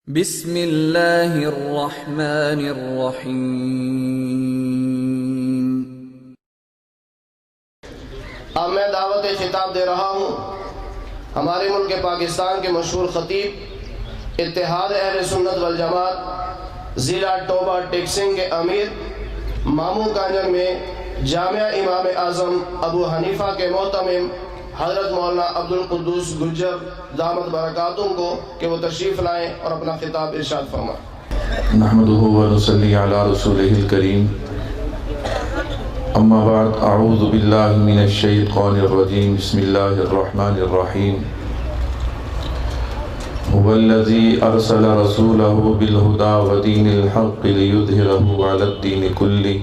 بسم اللہ الرحمن الرحیم۔ اب میں دعوت خطاب دے رہا ہوں ہمارے ملک پاکستان کے مشہور خطیب، اتحاد اہل سنت والجماعت ضلع ٹوبہ ٹیکسنگ کے امیر، ماموں کانجر میں جامعہ امام اعظم ابو حنیفہ کے محتمم حضرت مولانا عبدالقدوس گجر دامت برکاتہم کو کہ وہ تشریف لائیں اور اپنا خطاب ارشاد فرمائیں۔ نحمدہ و نصلی علی رسولہ الکریم، اما بعد، اعوذ باللہ من الشیطان الرجیم، بسم اللہ الرحمن الرحیم۔ هو الذی ارسل رسولہ بالہدی ودین الحق لیظہرہ علی الدین کلہ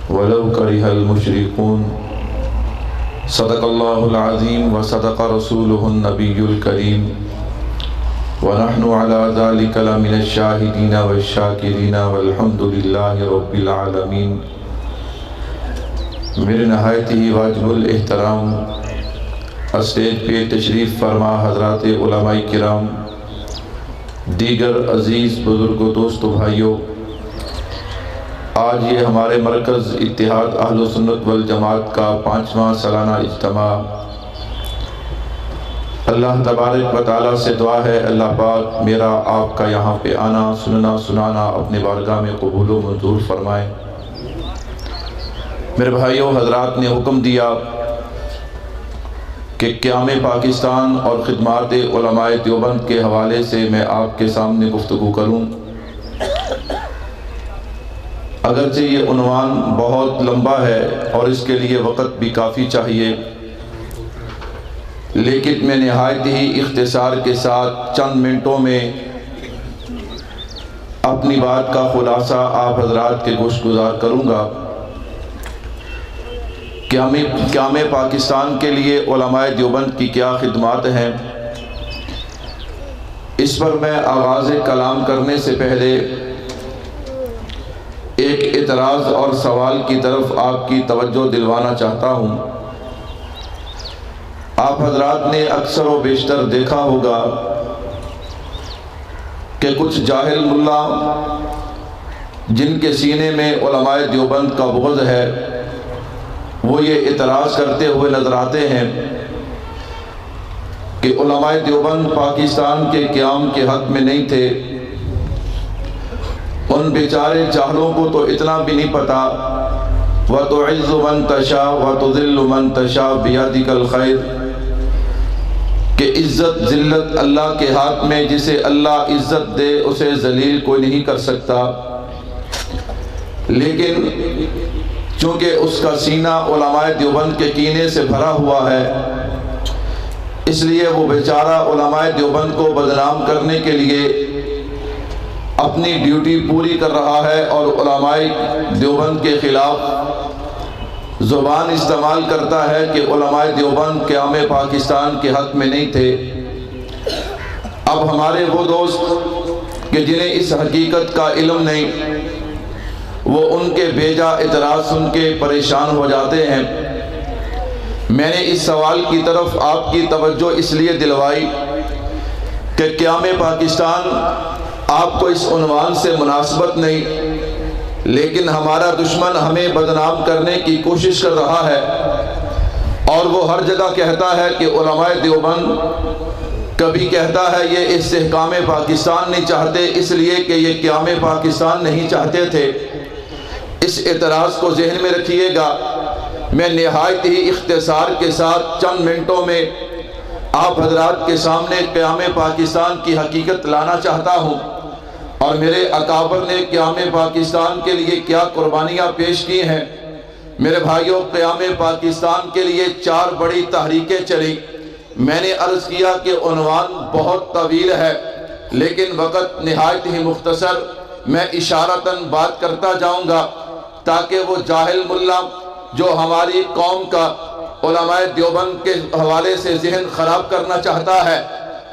ولو کرہ المشرکون۔ صدق اللہ العظیم وصدق رسولہ النبی الکریم، ونحن علی ذلک لمن الشاہدین والشاکرین والحمد للہ رب العالمین۔ میرے نہایت ہی واجب الاحترام اسٹیج پہ تشریف فرما حضرات علماء کرام، دیگر عزیز بزرگوں، دوستو، بھائیوں، آج یہ ہمارے مرکز اتحاد اہل سنت والجماعت کا 5واں سالانہ اجتماع، اللہ تبارک و تعالیٰ سے دعا ہے اللہ پاک میرا آپ کا یہاں پہ آنا، سننا، سنانا اپنے بارگاہ میں قبول و منظور فرمائے۔ میرے بھائیوں، حضرات نے حکم دیا کہ قیام پاکستان اور خدمات علماء دیوبند کے حوالے سے میں آپ کے سامنے گفتگو کروں۔ اگرچہ یہ عنوان بہت لمبا ہے اور اس کے لیے وقت بھی کافی چاہیے، لیکن میں نہایت ہی اختصار کے ساتھ چند منٹوں میں اپنی بات کا خلاصہ آپ حضرات کے گوش گزار کروں گا۔ قیام پاکستان کے لیے علماء دیوبند کی کیا خدمات ہیں، اس پر میں آغاز کلام کرنے سے پہلے ایک اعتراض اور سوال کی طرف آپ کی توجہ دلوانا چاہتا ہوں۔ آپ حضرات نے اکثر و بیشتر دیکھا ہوگا کہ کچھ جاہل ملا جن کے سینے میں علماء دیوبند کا بغض ہے، وہ یہ اعتراض کرتے ہوئے نظر آتے ہیں کہ علماء دیوبند پاکستان کے قیام کے حق میں نہیں تھے۔ ان بیچارے جاہلوں کو تو اتنا بھی نہیں پتا، وَتُعِزُّ مَن تَشَاءُ وَتُذِلُّ مَن تَشَاءُ بِيَدِكَ الْخَيْرُ، کہ عزت ذلت اللہ کے ہاتھ میں، جسے اللہ عزت دے اسے ذلیل کوئی نہیں کر سکتا۔ لیکن چونکہ اس کا سینہ علماء دیوبند کے کینے سے بھرا ہوا ہے، اس لیے وہ بیچارہ علماء دیوبند کو بدنام کرنے کے لیے اپنی ڈیوٹی پوری کر رہا ہے اور علماء دیوبند کے خلاف زبان استعمال کرتا ہے کہ علماء دیوبند قیام پاکستان کے حق میں نہیں تھے۔ اب ہمارے وہ دوست کہ جنہیں اس حقیقت کا علم نہیں، وہ ان کے بیجا اعتراض سن کے پریشان ہو جاتے ہیں۔ میں نے اس سوال کی طرف آپ کی توجہ اس لیے دلوائی کہ قیام پاکستان آپ کو اس عنوان سے مناسبت نہیں، لیکن ہمارا دشمن ہمیں بدنام کرنے کی کوشش کر رہا ہے، اور وہ ہر جگہ کہتا ہے کہ علماء دیوبند، کبھی کہتا ہے یہ استحکام پاکستان نہیں چاہتے اس لیے کہ یہ قیام پاکستان نہیں چاہتے تھے۔ اس اعتراض کو ذہن میں رکھیے گا۔ میں نہایت ہی اختصار کے ساتھ چند منٹوں میں آپ حضرات کے سامنے قیام پاکستان کی حقیقت لانا چاہتا ہوں، اور میرے اکابر نے قیام پاکستان کے لیے کیا قربانیاں پیش کی ہیں۔ میرے بھائیوں، قیام پاکستان کے لیے 4 بڑی تحریکیں چلی۔ میں نے عرض کیا کہ عنوان بہت طویل ہے، لیکن وقت نہایت ہی مختصر، میں اشارتاً بات کرتا جاؤں گا تاکہ وہ جاہل ملا جو ہماری قوم کا علماء دیوبند کے حوالے سے ذہن خراب کرنا چاہتا ہے،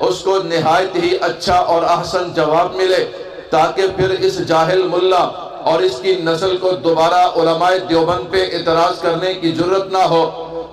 اس کو نہایت ہی اچھا اور احسن جواب ملے، تاکہ پھر اس جاہل ملا اور اس کی نسل کو دوبارہ علماء دیوبند پہ اعتراض کرنے کی جرت نہ ہو۔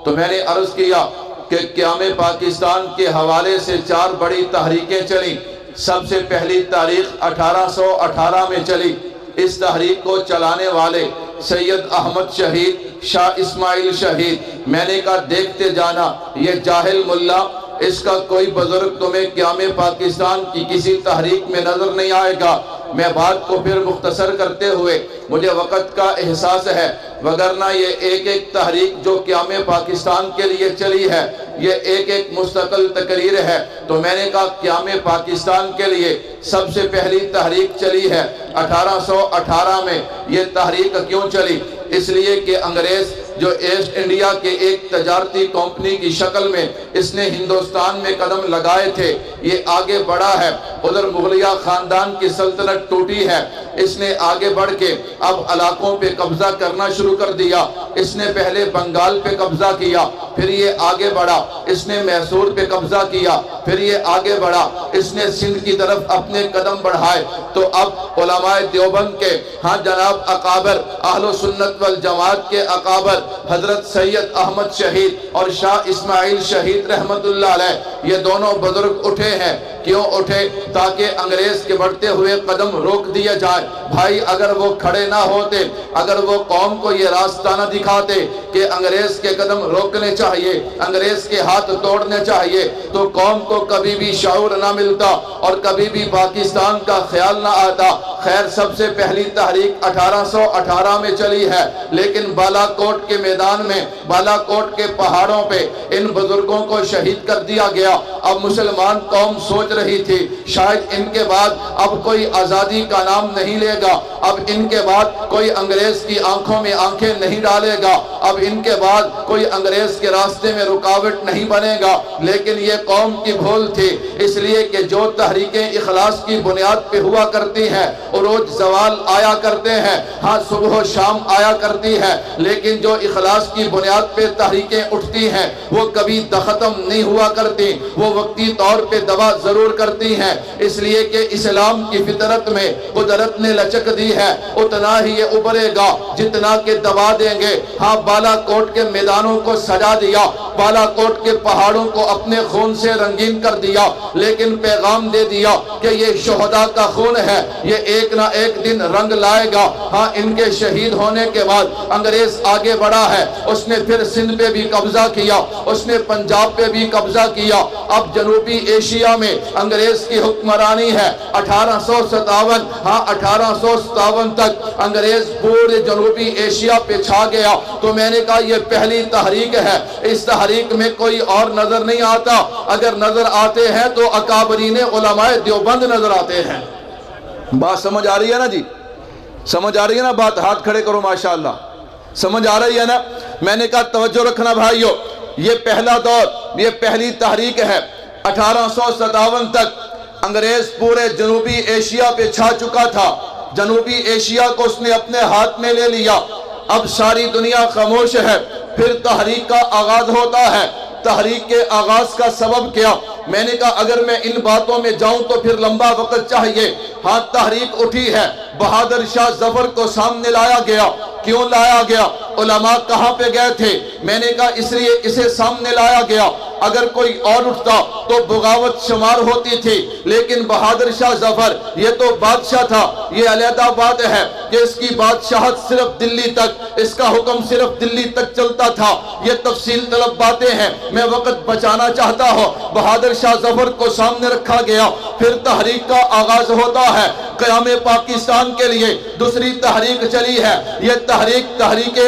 تو میں نے عرض کیا کہ قیام پاکستان کے حوالے سے 4 بڑی تحریکیں چلیں۔ سب سے پہلی تاریخ 1818 میں چلی۔ اس تحریک کو چلانے والے سید احمد شہید، شاہ اسماعیل شہید۔ میں نے کہا دیکھتے جانا، یہ جاہل ملا، اس کا کوئی بزرگ تمہیں قیام پاکستان کی کسی تحریک میں نظر نہیں آئے گا۔ میں بات کو پھر مختصر کرتے ہوئے، مجھے وقت کا احساس ہے، وگرنہ یہ ایک ایک تحریک جو قیام پاکستان کے لیے چلی ہے، یہ ایک ایک مستقل تقریر ہے۔ تو میں نے کہا قیام پاکستان کے لیے سب سے پہلی تحریک چلی ہے 1818 میں۔ یہ تحریک کیوں چلی؟ اس لیے کہ انگریز جو ایسٹ انڈیا کے ایک تجارتی کمپنی کی شکل میں اس نے ہندوستان میں قدم لگائے تھے، یہ آگے بڑھا ہے۔ ادھر مغلیہ خاندان کی سلطنت ٹوٹی ہے، اس نے آگے بڑھ کے اب علاقوں پہ قبضہ کرنا شروع کر دیا۔ اس نے پہلے بنگال پہ قبضہ کیا، پھر یہ آگے بڑھا، اس نے میسور پہ قبضہ کیا، پھر یہ آگے بڑھا، اس نے سندھ کی طرف اپنے قدم بڑھائے۔ تو اب علماء دیوبند کے ہاں جناب اکابر، اہل سنت والجماعت کے اکابر حضرت سید احمد شہید اور شاہ اسماعیل شہید رحمت اللہ علیہ، یہ دونوں بزرگ اٹھے ہیں۔ کیوں اٹھے؟ تاکہ انگریز کے بڑھتے ہوئے قدم روک دیا جائے۔ بھائی اگر وہ کھڑے نہ ہوتے، اگر وہ قوم کو یہ راستہ نہ دکھاتے کہ انگریز کے قدم روکنے چاہیے، انگریز کے ہاتھ توڑنے چاہیے، تو قوم کو کبھی بھی شعور نہ ملتا اور کبھی بھی پاکستان کا خیال نہ آتا۔ خیر سب سے پہلی تحریک 1818 میں چلی ہے، لیکن بالا کوٹ کے میدان میں، بالا کوٹ کے پہاڑوں پہ ان بزرگوں کو شہید کر دیا گیا۔ اب مسلمان قوم سوچ رہی تھی شاید ان کے بعد اب کوئی آزادی کا نام نہیں لے گا، اب ان کے بعد کوئی انگریز کی آنکھوں میں آنکھیں نہیں ڈالے گا، اب ان کے بعد کوئی انگریز کے راستے میں رکاوٹ نہیں بنے گا۔ لیکن یہ قوم کی بھول تھی، اس لیے کہ جو تحریکیں اخلاص کی بنیاد پہ ہوا کرتی ہیں، عروج زوال آیا کرتے ہیں، ہاں صبح و شام آیا کرتی ہے، لیکن جو اخلاص کی بنیاد پہ تحریکیں اٹھتی ہیں وہ کبھی ختم نہیں ہوا کرتی، وہ وقتی طور پہ دبا ضرور کرتی ہیں۔ اس لیے کہ اسلام کی فطرت میں قدرت نے لچک دی ہے، اتنا ہی یہ ابھرے گا جتنا کہ دبا دیں گے۔ ہاں بالا کوٹ کے میدانوں کو سجا دیا، بالا کوٹ کے پہاڑوں کو اپنے خون سے رنگین کر دیا، لیکن پیغام دے دیا کہ یہ شہداء کا خون ہے، یہ ایک نہ ایک دن رنگ لائے گا۔ ہاں ان کے شہید ہونے کے بعد انگریز آگے بڑھا ہے، اس نے پھر سندھ پہ بھی قبضہ کیا، اس نے پنجاب پہ بھی قبضہ کیا۔ اب جنوبی ایشیا میں انگریز کی حکمرانی ہے۔ 1857 ہاں 1857 تک انگریز پورے جنوبی ایشیا پہ چھا گیا۔ تو میں نے کہا یہ پہلی تحریک ہے، اس تحریک میں کوئی اور نظر نہیں آتا، اگر نظر آتے ہیں تو اکابرین علماء دیوبند نظر آتے ہیں۔ بات سمجھ آ رہی ہے نا جی؟ سمجھ آ رہی ہے نا بات؟ ہاتھ کھڑے کرو ماشاءاللہ، سمجھ آ رہی ہے نا؟ میں نے کہا توجہ رکھنا بھائیو، یہ پہلا دور، یہ پہلی تحریک ہے۔ 1857 تک انگریز پورے جنوبی ایشیا پہ چھا چکا تھا، جنوبی ایشیا کو اس نے اپنے ہاتھ میں لے لیا۔ اب ساری دنیا خاموش ہے، پھر تحریک کا آغاز ہوتا ہے۔ تحریک کے آغاز کا سبب کیا؟ میں نے کہا اگر میں ان باتوں میں جاؤں تو پھر لمبا وقت چاہیے۔ ہاں تحریک اٹھی ہے، بہادر شاہ ظفر کو سامنے لایا گیا۔ کیوں لایا گیا؟ علماء کہاں پہ گئے تھے؟ میں نے کہا اس لیے اسے سامنے لایا گیا، اگر کوئی اور اٹھتا تو بغاوت شمار ہوتی تھی، لیکن بہادر شاہ ظفر یہ تو بادشاہ تھا۔ یہ علیحدہ بات ہے کہ اس کی بادشاہت صرف دلی تک، اس کا حکم صرف دلی تک چلتا تھا۔ یہ تفصیل طلب باتیں ہیں، میں وقت بچانا چاہتا ہوں۔ بہادر شاہ ظفر کو سامنے رکھا گیا، پھر تحریک کا آغاز ہوتا ہے۔ قیام پاکستان کے لیے دوسری تحریک چلی ہے، یہ تحریک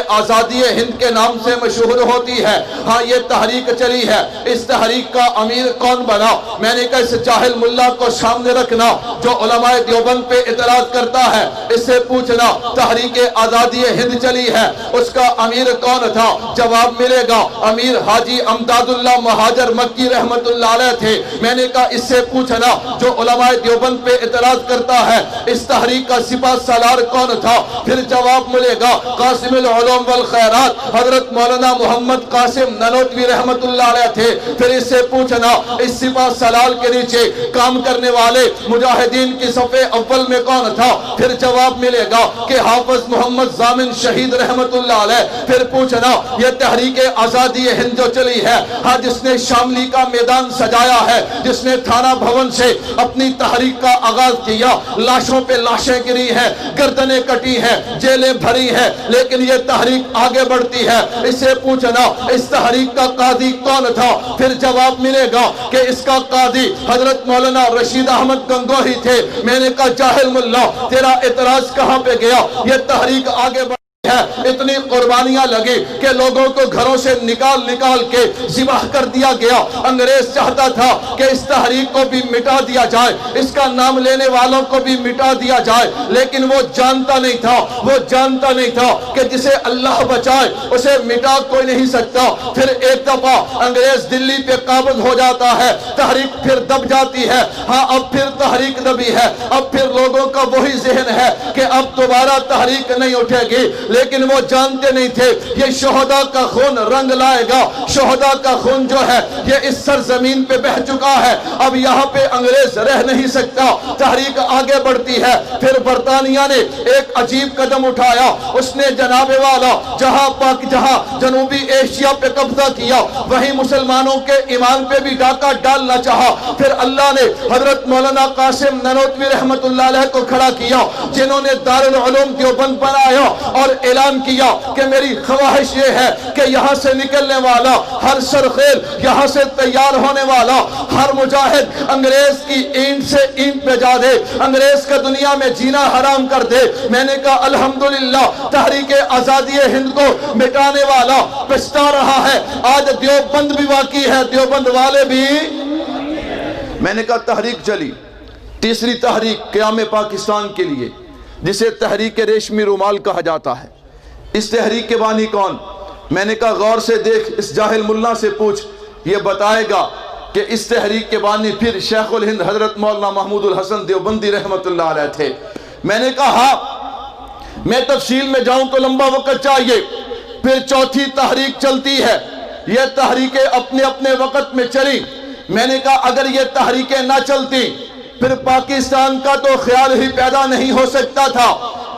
آزادی ہند کے نام سے مشہور ہوتی ہے۔ ہاں یہ تحریک چلی ہے، اس تحریک کا امیر کون بنا؟ میں نے کہا اس جاہل ملا کو سامنے رکھنا جو علماء دیوبند پہ اعتراض کرتا ہے، اس سے پوچھنا تحریک آزادی ہند چلی ہے، اس کا امیر کون تھا؟ جواب ملے گا امیر حاجی امداد اللہ مہاجر مکی رحمت اللہ علیہ تھے۔ میں نے کہا اس سے پوچھنا جو علماء دیوبند پہ اعتراض کرتا ہے اس تحریک کا سپاہ سالار کون تھا؟ پھر جواب ملے گا قاسم العلوم والخیرات حضرت مولانا محمد قاسم نانوتوی رحمت اللہ علیہ تھے۔ پھر اس سے پوچھنا اس سپاہ سلال کے نیچے کام کرنے والے مجاہدین کی صفے اول میں کون تھا؟ پھر جواب ملے گا کہ حافظ محمد ضامن شہید رحمت اللہ علیہ۔ پھر پوچھنا یہ تحریک آزادی ہند جو چلی ہے، ہاں جس نے شاملی کا میدان سجایا ہے، جس نے تھانہ بھون سے اپنی تحریک کا آغاز کیا، لاشوں پہ لاشیں گری ہیں، گردنیں کٹی ہیں، جیلیں بھری ہیں، لیکن یہ تحریک آگے بڑھتی ہے۔ اس سے پوچھنا اس تحریک کا قاضی کون تھا؟ پھر جواب ملے گا کہ اس کا قاضی حضرت مولانا رشید احمد گنگوہی تھے۔ میں نے کہا جاہل ملا، تیرا اعتراض کہاں پہ گیا؟ یہ تحریک آگے بڑھ ہے، اتنی قربانیاں لگی کہ لوگوں کو گھروں سے نکال کے ذبح کر دیا گیا۔ انگریز چاہتا تھا کہ اس تحریک کو بھی مٹا دیا جائے، اس کا نام لینے والوں کو بھی مٹا دیا جائے، لیکن وہ جانتا نہیں تھا کہ جسے اللہ بچائے اسے مٹا کوئی نہیں سکتا۔ پھر ایک دفعہ انگریز دلی پہ قابض ہو جاتا ہے، تحریک پھر دب جاتی ہے۔ ہاں اب پھر تحریک دبی ہے، اب پھر لوگوں کا وہی ذہن ہے کہ اب دوبارہ تحریک نہیں اٹھے گی، لیکن وہ جانتے نہیں تھے یہ شہداء کا خون رنگ لائے گا۔ شہداء کا خون جو ہے یہ اس سرزمین پہ بہہ چکا ہے، اب یہاں پہ انگریز رہ نہیں سکتا۔ تحریک آگے بڑھتی ہے۔ پھر برطانیہ نے ایک عجیب قدم اٹھایا، اس نے جناب والا جہاں جنوبی ایشیا پہ قبضہ کیا، وہیں مسلمانوں کے ایمان پہ بھی ڈاکہ ڈالنا چاہا۔ پھر اللہ نے حضرت مولانا قاسم نانوتوی رحمت اللہ علیہ کو کھڑا کیا، جنہوں نے دارالعلوم دیوبند بنایا اور اعلان کیا کہ میری خواہش یہ ہے کہ یہاں سے نکلنے والا ہر سرخیل، یہاں سے تیار ہونے والا ہر مجاہد انگریز کی اینٹ سے اینٹ پہ جا دے، انگریز کا دنیا میں جینا حرام کر دے۔ میں نے کہا الحمدللہ تحریک آزادی ہند کو مٹانے والا پچھتا رہا ہے، آج دیوبند بھی واقعی ہے، دیوبند والے بھی۔ میں نے کہا تحریک چلی، تیسری تحریک قیام پاکستان کے لیے، جسے تحریک ریشمی رومال کہا جاتا ہے۔ اس تحریک کے بانی کون؟ میں نے کہا غور سے دیکھ، اس جاہل ملا سے پوچھ، یہ بتائے گا کہ اس تحریک کے بانی پھر شیخ الہند حضرت مولانا محمود الحسن دیوبندی رحمت اللہ علیہ تھے۔ میں نے کہا ہاں، میں تفصیل میں جاؤں تو لمبا وقت چاہیے۔ پھر چوتھی تحریک چلتی ہے، یہ تحریکیں اپنے اپنے وقت میں چلی۔ میں نے کہا اگر یہ تحریکیں نہ چلتی پھر پاکستان کا تو خیال ہی پیدا نہیں ہو سکتا تھا۔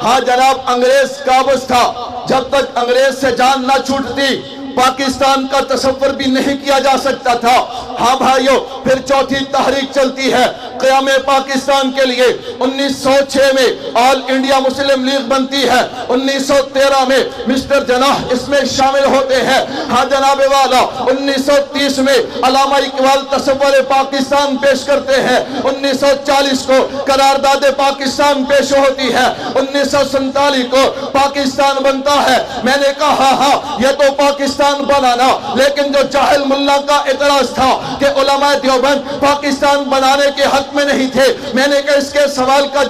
ہاں جناب انگریز قابض تھا، جب تک انگریز سے جان نہ چھوٹتی پاکستان کا تصور بھی نہیں کیا جا سکتا تھا۔ ہاں بھائیو، پھر چوتھی تحریک چلتی ہے قیام پاکستان کے لیے۔ 1906 میں آل انڈیا مسلم لیگ بنتی ہے، 1913 میں مسٹر جناح اس میں شامل ہوتے ہیں۔ ہاں جناب والا 1930 میں علامہ اقبال تصور پاکستان پیش کرتے ہیں، 1940 کو قرارداد پاکستان پیش ہوتی ہے، 1947 کو پاکستان بنتا ہے۔ میں نے کہا ہاں یہ تو پاکستان بنانا، لیکن جو جاہل ملا کا اعتراض تھا کہ علماء دیوبند پاکستان بنانے کے حق میں نہیں تھے، میں نے کہا اس کے سوال کا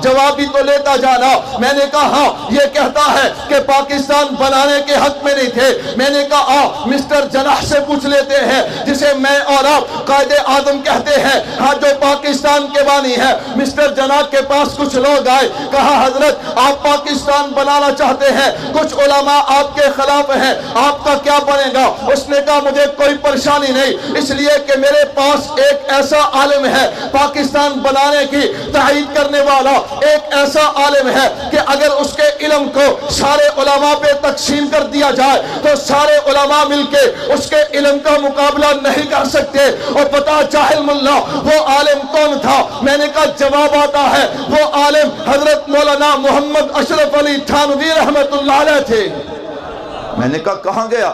جواب بھی تو لیتا جانا۔ میں نے کہا ہاں یہ کہتا ہے کہ پاکستان بنانے کے حق میں نہیں تھے۔ میں نے کہا مسٹر جناح سے پوچھ لیتے ہیں، جسے میں اور آپ قائد اعظم کہتے ہیں، ہاں جو پاکستان کے بانی ہے۔ مسٹر جناح کے پاس کچھ لوگ آئے، کہا حضرت آپ پاکستان بنانا چاہتے ہیں، کچھ علماء آپ کے خلاف ہیں، آپ کا کیا بنے گا؟ اس نے کہا مجھے کوئی پریشانی نہیں، اس لیے کہ میرے پاس ایک ایسا عالم ہے پاکستان بنانے کی تائید کرنے والا، ایک ایسا عالم ہے کہ اگر اس کے علم کو سارے علماء پہ تقسیم کر دیا جائے تو سارے علماء مل کے اس کے علم کا مقابلہ نہیں کر سکتے۔ اور پتا جاہل ملا وہ عالم کون تھا؟ میں نے کہا جواب آتا ہے، وہ عالم حضرت مولانا محمد اشرف علی تھانوی رحمت اللہ علیہ تھے۔ میں نے کہا کہاں گیا؟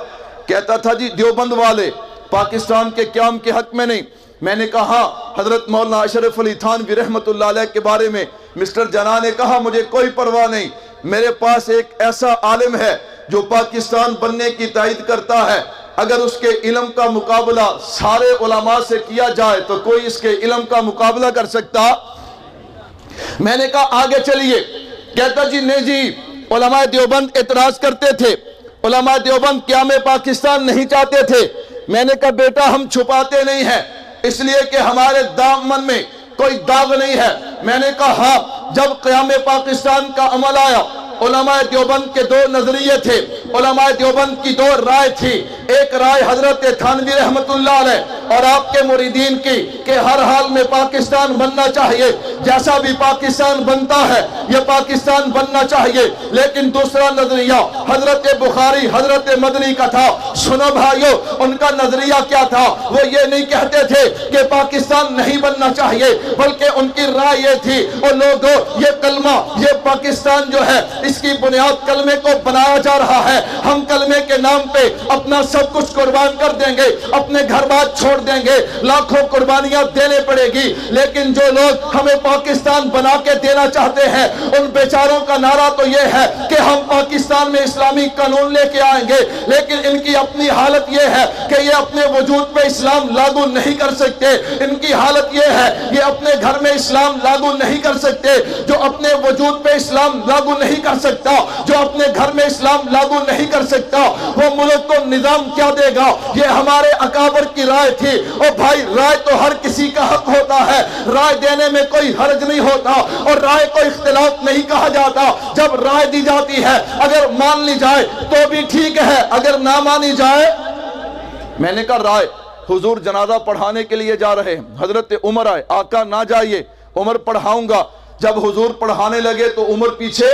کہتا تھا جی دیوبند والے پاکستان کے قیام کے حق میں نہیں۔ میں نے کہا حضرت مولانا اشرف علی تھانوی رحمت اللہ علیہ کے بارے میں مسٹر جناح نے کہا مجھے کوئی پرواہ نہیں، میرے پاس ایک ایسا عالم ہے جو پاکستان بننے کی تائید کرتا ہے، اگر اس کے علم کا مقابلہ سارے علماء سے کیا جائے تو کوئی اس کے علم کا مقابلہ کر سکتا؟ میں نے کہا آگے چلیے۔ کہتا جی نہیں جی علماء دیوبند اعتراض کرتے تھے، علماء دیوبند قیام پاکستان نہیں چاہتے تھے۔ میں نے کہا بیٹا ہم چھپاتے نہیں ہیں، اس لیے کہ ہمارے دامن میں کوئی داغ نہیں ہے۔ میں نے کہا ہاں جب قیام پاکستان کا عمل آیا علماء دیوبند کے دو نظریے تھے، علماء دیوبند کی دو رائے تھی۔ ایک رائے حضرت تھانوی رحمت اللہ علیہ اور آپ کے مریدین کی کہ ہر حال میں پاکستان بننا چاہیے، جیسا بھی پاکستان بنتا ہے یہ پاکستان بننا چاہیے۔ لیکن دوسرا نظریہ حضرت بخاری حضرت مدنی کا تھا۔ سنو بھائیو، ان کا نظریہ کیا تھا؟ وہ یہ نہیں کہتے تھے کہ پاکستان نہیں بننا چاہیے، بلکہ ان کی رائے یہ تھی اور لوگوں یہ کلمہ، یہ پاکستان جو ہے اس کی بنیاد کلمے کو بنایا جا رہا ہے، ہم کلمے کے نام پہ اپنا سب کچھ قربان کر دیں گے، اپنے گھر بار چھوڑ دیں گے، لاکھوں قربانیاں دینے پڑے گی۔ لیکن جو لوگ ہمیں پاکستان بنا کے دینا چاہتے ہیں ان بیچاروں کا نعرہ تو یہ ہے کہ ہم پاکستان میں اسلامی قانون لے کے آئیں گے، لیکن ان کی اپنی حالت یہ ہے کہ یہ اپنے وجود پہ اسلام لاگو نہیں کر سکتے۔ ان کی حالت یہ ہے یہ اپنے گھر میں اسلام لاگو نہیں کر سکتے۔ جو اپنے وجود پہ اسلام لاگو نہیں کر سکتا، جو اپنے گھر میں اسلام لاگو نہیں کر سکتا، وہ ملک کو نظام کیا دے گا؟ یہ ہمارے اکابر کی رائے تھی۔ اور بھائی رائے تو ہر کسی کا حق ہوتا ہے، رائے دینے میں کوئی حرج نہیں ہوتا اور رائے کو اختلاف نہیں کہا جاتا۔ جب رائے دی جاتی ہے اگر مان لی جائے تو بھی ٹھیک ہے، اگر نہ مانی جائے۔ میں نے کہا رائے، حضور جنازہ پڑھانے کے لیے جا رہے ہیں، حضرت عمر آئے، آقا نہ جائیے، عمر پڑھاؤں گا۔ جب حضور پڑھانے لگے تو عمر پیچھے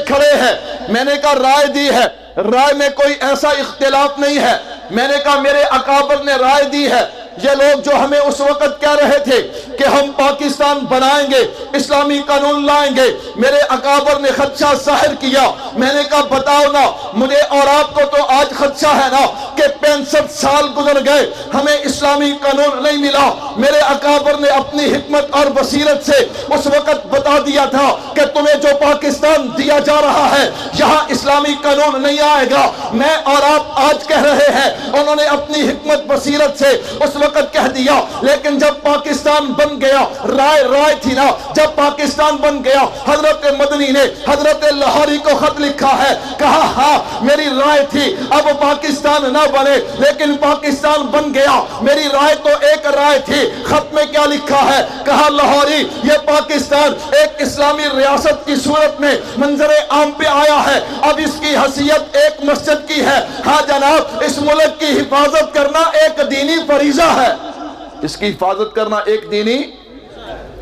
کھڑے ہیں۔ میں نے کہا رائے دی ہے، رائے میں کوئی ایسا اختلاف نہیں ہے۔ میں نے کہا میرے اکابر نے رائے دی ہے۔ یہ لوگ جو ہمیں اس وقت کہہ رہے تھے کہ ہم پاکستان بنائیں گے، اسلامی قانون لائیں گے، میرے اکابر نے خدشہ ظاہر کیا۔ میں نے کہا بتاؤ نا، مجھے اور آپ کو تو آج خدشہ ہے نا کہ 65 سال گزر گئے ہمیں اسلامی قانون نہیں ملا۔ میرے اکابر نے اپنی حکمت اور بصیرت سے اس وقت بتا دیا تھا کہ تمہیں جو پاکستان دیا جا رہا ہے یہاں اسلامی قانون نہیں آئے گا۔ میں اور آپ آج کہہ رہے ہیں، انہوں نے اپنی حکمت بصیرت سے اس وقت کہہ دیا۔ لیکن جب پاکستان بن گیا، رائے تھی نا، جب پاکستان بن گیا حضرت مدنی نے حضرت لاہوری کو خط لکھا ہے، کہا ہاں میری رائے تھی اب پاکستان نہ بنے لیکن پاکستان بن گیا، میری رائے تو ایک رائے تھی۔ خط میں کیا لکھا ہے؟ کہا لاہوری یہ پاکستان ایک اسلامی ریاست کی صورت میں منظر عام پہ آیا ہے، اب اس کی حیثیت ایک مسجد کی ہے۔ ہاں جناب، اس ملک کی حفاظت کرنا ایک دینی فریضہ ہے، اس کی حفاظت کرنا ایک دینی۔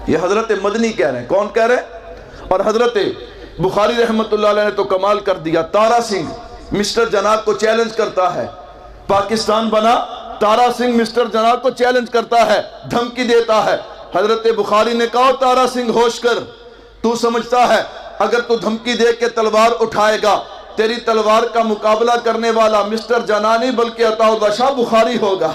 یہ حضرت مدنی کہہ رہے ہیں۔ کون کہہ رہے ہیں؟ اور حضرت بخاری رحمت اللہ علیہ نے تو کمال کر دیا۔ تارا سنگھ مسٹر جناب کو چیلنج کرتا ہے، پاکستان بنا، تارا سنگھ مسٹر جناب کو چیلنج کرتا ہے، دھمکی دیتا ہے۔ حضرت بخاری نے کہا تارا سنگھ ہوش کر، تو سمجھتا ہے اگر تو دھمکی دے کے تلوار اٹھائے گا تیری تلوار کا مقابلہ کرنے والا مسٹر جنا نہیں بلکہ عطا اللہ شاہ بخاری ہوگا۔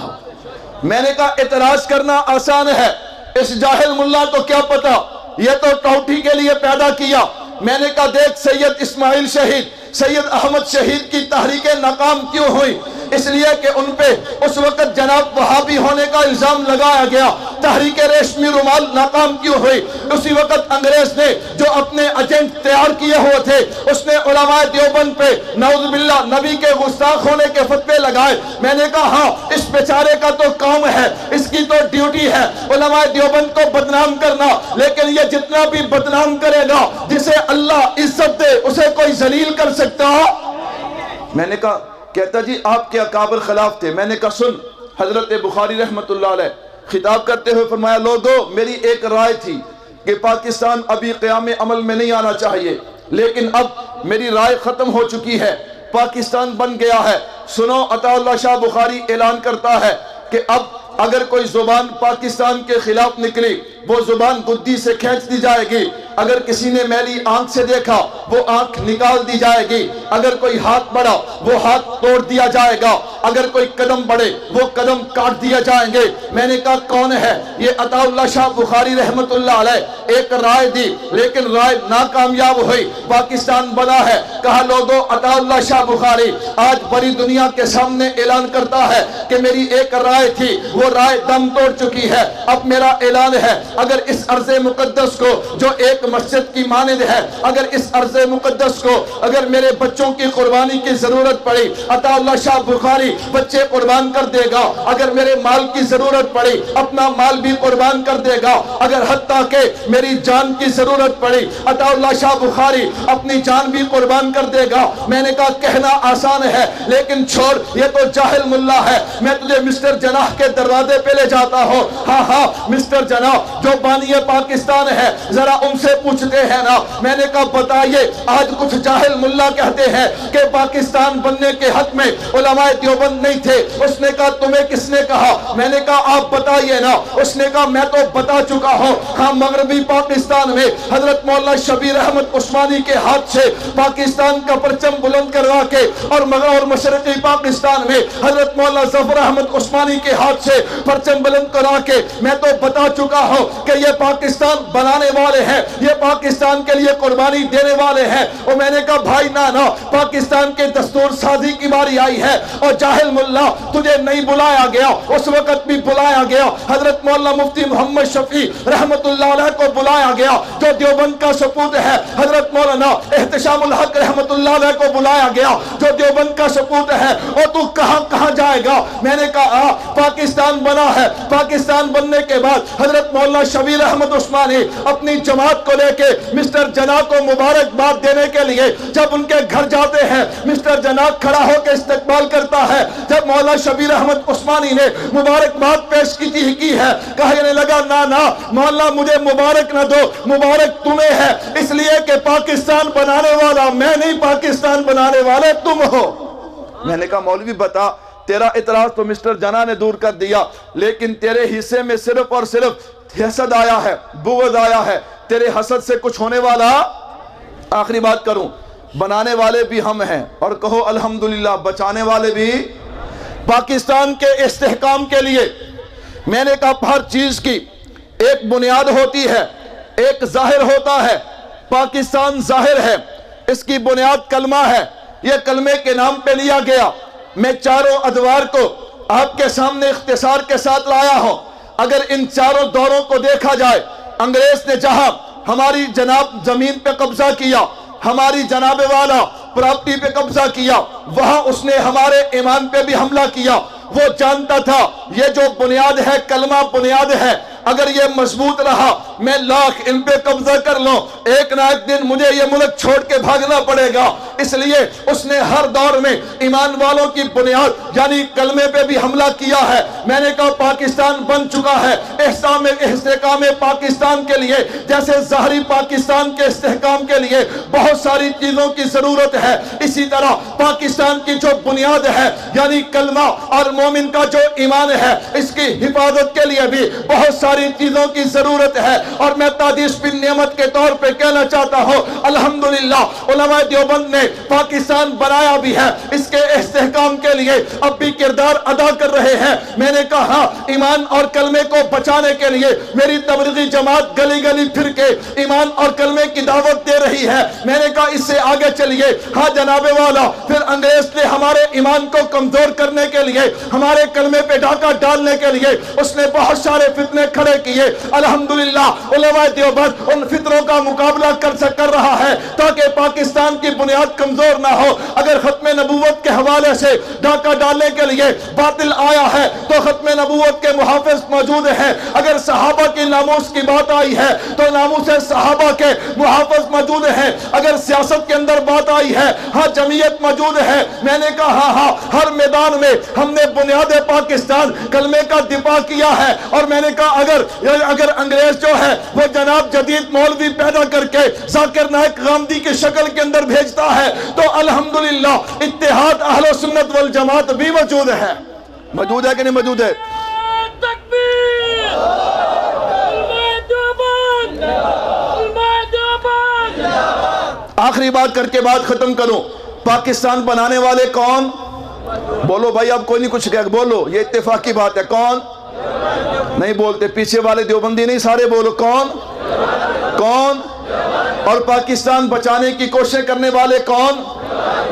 میں نے کہا اعتراض کرنا آسان ہے، اس جاہل ملا کو کیا پتا، یہ تو ٹوٹی کے لیے پیدا کیا۔ میں نے کہا دیکھ سید اسماعیل شہید، سید احمد شہید کی تحریکیں ناکام کیوں ہوئی؟ اس لیے کہ ان پہ اس وقت جناب وہابی ہونے کا الزام لگایا گیا۔ تحریک ریشمی رومال ناکام کیوں ہوئی؟ اسی وقت انگریز نے جو اپنے ایجنٹ تیار کیے ہوئے تھے اس نے علماء دیوبند پہ نعوذ باللہ نبی کے گستاخ ہونے کے فتوے لگائے۔ میں نے کہا ہاں اس بیچارے کا تو کام ہے، اس کی تو ڈیوٹی ہے علماء دیوبند کو بدنام کرنا، لیکن یہ جتنا بھی بدنام کرے گا جسے اللہ عزت دے اسے کوئی ذلیل کر سکتا۔ میں نے کہا کہتا جی آپ کے اکابر خلاف تھے۔ میں نے کہا سن، حضرت بخاری رحمت اللہ علیہ خطاب کرتے ہوئے فرمایا لوگو میری ایک رائے تھی کہ پاکستان ابھی قیام عمل میں نہیں آنا چاہیے، لیکن اب میری رائے ختم ہو چکی ہے، پاکستان بن گیا ہے۔ سنو عطا اللہ شاہ بخاری اعلان کرتا ہے کہ اب اگر کوئی زبان پاکستان کے خلاف نکلی وہ زبان گدی سے کھینچ دی جائے گی، اگر کسی نے میلی آنکھ سے دیکھا وہ آنکھ نکال دی جائے گی، اگر کوئی ہاتھ بڑھا وہ ہاتھ توڑ دیا جائے گا، اگر کوئی قدم بڑھے وہ قدم کاٹ دیا جائیں گے۔ میں نے کہا کون ہے یہ؟ عطا اللہ شاہ بخاری رحمت اللہ علیہ ایک رائے دی لیکن رائے ناکامیاب ہوئی، پاکستان بنا ہے۔ کہا لوگوں عطا اللہ شاہ بخاری آج بڑی دنیا کے سامنے اعلان کرتا ہے کہ میری ایک رائے تھی، وہ رائے دم توڑ چکی ہے، اب میرا اعلان ہے اگر اس عرض مقدس کو جو ایک مسجد کی مانند ہے. اگر اس ارض مقدس کو اگر میرے بچوں کی قربانی کی ضرورت پڑی، عطا اللہ شاہ بخاری بچے قربان کر دے گا. اگر میرے مال کی ضرورت پڑی اپنا مال بھی قربان کر دے گا. اگر حتیٰ کہ میری جان کی ضرورت پڑی عطا اللہ شاہ بخاری اپنی جان بھی قربان کر دے گا. میں نے کہا کہنا آسان ہے لیکن چھوڑ، یہ تو جاہل ملا ہے. میں تجھے مسٹر جناح کے دروازے پہ لے جاتا ہوں. ہاں مسٹر جناح جو بانی پاکستان ہے، ذرا ان سے پوچھتے ہیں نا. میں نے کہا بتائیے، آج کچھ جاہل ملا کہتے ہیں کہ پاکستان بننے کے حق میں علماء دیوبند نہیں تھے. اس نے کہا تمہیں کس نے کہا؟ میں نے کہا آپ بتائیے نا. اس نے کہا میں تو بتا چکا ہوں. ہاں مغربی پاکستان میں حضرت مولانا شبیر احمد عثمانی کے ہاتھ سے پاکستان کا پرچم بلند کروا کے، اور مشرقی پاکستان میں حضرت مولانا ظفر احمد عثمانی کے ہاتھ سے پرچم بلند کرا کے میں تو بتا چکا ہوں کہ یہ پاکستان بنانے والے ہیں، یہ پاکستان کے لیے قربانی دینے والے ہیں. اور میں نے کہا بھائی نانا، پاکستان کے دستور سازی کی باری آئی ہے اور جاہل ملا تجھے نہیں بلایا گیا. اس وقت بھی بلایا گیا. حضرت مولانا مفتی محمد شفیع رحمت اللہ علیہ کو بلایا گیا جو دیوبند کا سپوت ہے. حضرت مولانا احتشام الحق رحمت اللہ علیہ کو بلایا گیا جو دیوبند کا سپوت ہے. اور تو کہاں کہاں جائے گا؟ میں نے کہا پاکستان بنا ہے. پاکستان بننے کے بعد حضرت مولانا شبیر احمد عثمانی اپنی جماعت کو لے کے مسٹر جناح کو مبارکباد دینے کے لیے جب ان کے گھر جاتے ہیں، مسٹر جناح کھڑا ہو کے استقبال کرتا ہے. جب مولانا شبیر احمد عثمانی نے مبارکباد پیش کی ہے، کہنے لگا نا مولانا مجھے مبارک نہ دو، مبارک تمہیں ہے، اس لیے کہ پاکستان بنانے والا میں نہیں، پاکستان بنانے والے تم ہو. میں نے کہا مولوی بتا، تیرا اعتراض تو مسٹر جناح نے دور کر دیا، لیکن تیرے حصے میں صرف اور صرف حسد آیا ہے، بغض آیا ہے. تیرے حسد سے کچھ ہونے والا. آخری بات کروں، بنانے والے بھی ہم ہیں، اور کہو الحمدللہ بچانے والے بھی. پاکستان کے استحکام کے لیے میں نے کہا ہر چیز کی ایک بنیاد ہوتی ہے، ایک ظاہر ہوتا ہے. پاکستان ظاہر ہے، اس کی بنیاد کلمہ ہے. یہ کلمے کے نام پہ لیا گیا. میں چاروں ادوار کو آپ کے سامنے اختصار کے ساتھ لایا ہوں. اگر ان چاروں دوروں کو دیکھا جائے، انگریز نے جہاں ہماری جناب زمین پہ قبضہ کیا، ہماری جناب والا پراپرٹی پہ قبضہ کیا، وہاں اس نے ہمارے ایمان پہ بھی حملہ کیا. وہ جانتا تھا یہ جو بنیاد ہے کلمہ بنیاد ہے، اگر یہ مضبوط رہا میں لاکھ ان پہ قبضہ کر لوں، ایک نہ ایک دن مجھے یہ ملک چھوڑ کے بھاگنا پڑے گا. اس لیے اس نے ہر دور میں ایمان والوں کی بنیاد یعنی کلمے پہ بھی حملہ کیا ہے. میں نے کہا پاکستان بن چکا ہے. استحکام پاکستان کے لیے جیسے ظاہری پاکستان کے استحکام کے لیے بہت ساری چیزوں کی ضرورت ہے، اسی طرح پاکستان کی جو بنیاد ہے یعنی کلمہ اور مومن کا جو ایمان ہے، اس کی حفاظت کے لیے بھی بہت ساری چیزوں کی ضرورت ہے. اور میں تادیش بن نعمت کے طور پہ کہنا چاہتا ہوں الحمدللہ علماء دیوبند نے پاکستان بنایا بھی ہے، اس کے استحکام کے لیے اب بھی کردار ادا کر رہے ہیں. میں نے کہا ایمان اور کلمے کو بچانے کے لیے میری تبلیغی جماعت گلی گلی پھر کے ایمان اور کلمے کی دعوت دے رہی ہے. میں نے کہا اس سے آگے چلیے. ہاں جناب والا، پھر انگریز نے ہمارے ایمان کو کمزور کرنے کے لیے، ہمارے کلمے پہ ڈاکہ ڈالنے کے لیے اس نے بہت سارے فتنے کھڑے کیے. الحمدللہ علماء دیوبند ان فتنوں کا مقابلہ کر رہا ہے تاکہ پاکستان کی بنیاد کمزور نہ ہو. اگر ختم نبوت کے حوالے سے ڈاکہ ڈالنے کے لیے باطل آیا ہے تو ختم نبوت کے محافظ موجود ہیں. اگر صحابہ کی ناموس کی بات آئی ہے تو ناموس صحابہ کے محافظ موجود ہیں. اگر سیاست کے اندر بات آئی ہے، ہاں جمعیت موجود ہے. میں نے کہا ہاں ہر میدان میں ہم نے بنیاد پاکستان کلمے کا دفاع کیا ہے. اور میں نے کہا اگر انگریز جو ہے وہ جناب جدید مولوی پیدا کر کے ذاکر نائک غامدی کی شکل کے اندر بھیجتا ہے تو الحمدللہ اتحاد اہل سنت والجماعت بھی موجود ہے. موجود ہے کہ نہیں موجود ہے؟ آخری بات کر کے بات ختم کروں. پاکستان بنانے والے کون؟ بولو بھائی، اب کوئی نہیں کچھ کہہ، بولو. یہ اتفاق کی بات ہے. کون؟ نہیں بولتے. پیچھے والے دیوبندی نہیں، سارے بولو. کون؟ اور پاکستان بچانے کی کوشش کرنے والے کون؟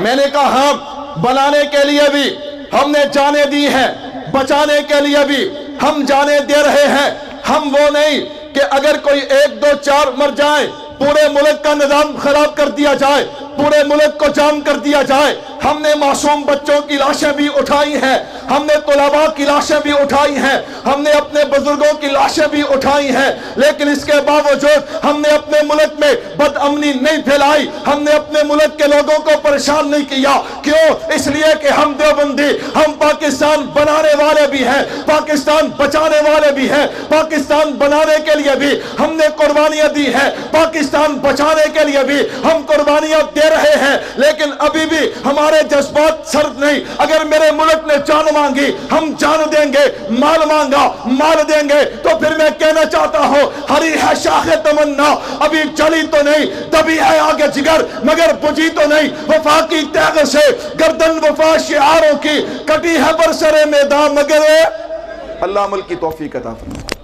میں نے کہا ہاں بنانے کے لیے بھی ہم نے جانیں دی ہیں، بچانے کے لیے بھی ہم جانیں دے رہے ہیں. ہم وہ نہیں کہ اگر کوئی 1 2 4 مر جائیں پورے ملک کا نظام خراب کر دیا جائے، پورے ملک کو جام کر دیا جائے۔ ہم نے معصوم بچوں کی لاشیں بھی اٹھائی ہیں، ہم نے طلباء کی لاشیں بھی اٹھائی ہیں، ہم نے اپنے بزرگوں کی لاشیں بھی اٹھائی ہیں، لیکن اس کے باوجود ہم نے اپنے ملک میں بد امنی نہیں پھیلائی، ہم نے اپنے ملک کے لوگوں کو پریشان نہیں کیا۔ کیوں؟ اس لیے کہ ہم دیوبندی، ہم پاکستان بنانے والے بھی ہیں، پاکستان بچانے والے بھی ہیں، پاکستان بنانے کے لیے بھی ہم نے قربانیاں دی ہیں، پاکستان بچانے کے لیے بھی ہم قربانیاں دے رہے ہیں، لیکن ابھی بھی ہمارے جذبات سرد نہیں۔ اگر میرے ملک نے جان مانگی ہم جان دیں گے، مال مانگا مال دیں گے۔ تو پھر میں کہنا چاہتا ہوں، ہری ہے شاخ تمنا، ابھی جلی تو نہیں، دبی ہے آگے جگر مگر بجھی تو نہیں۔ وفا کی تیغ سے گردن وفا شعاروں کی کٹی ہے برسر میدان مگر اللہ ملک کی توفیق عطا فرمائے۔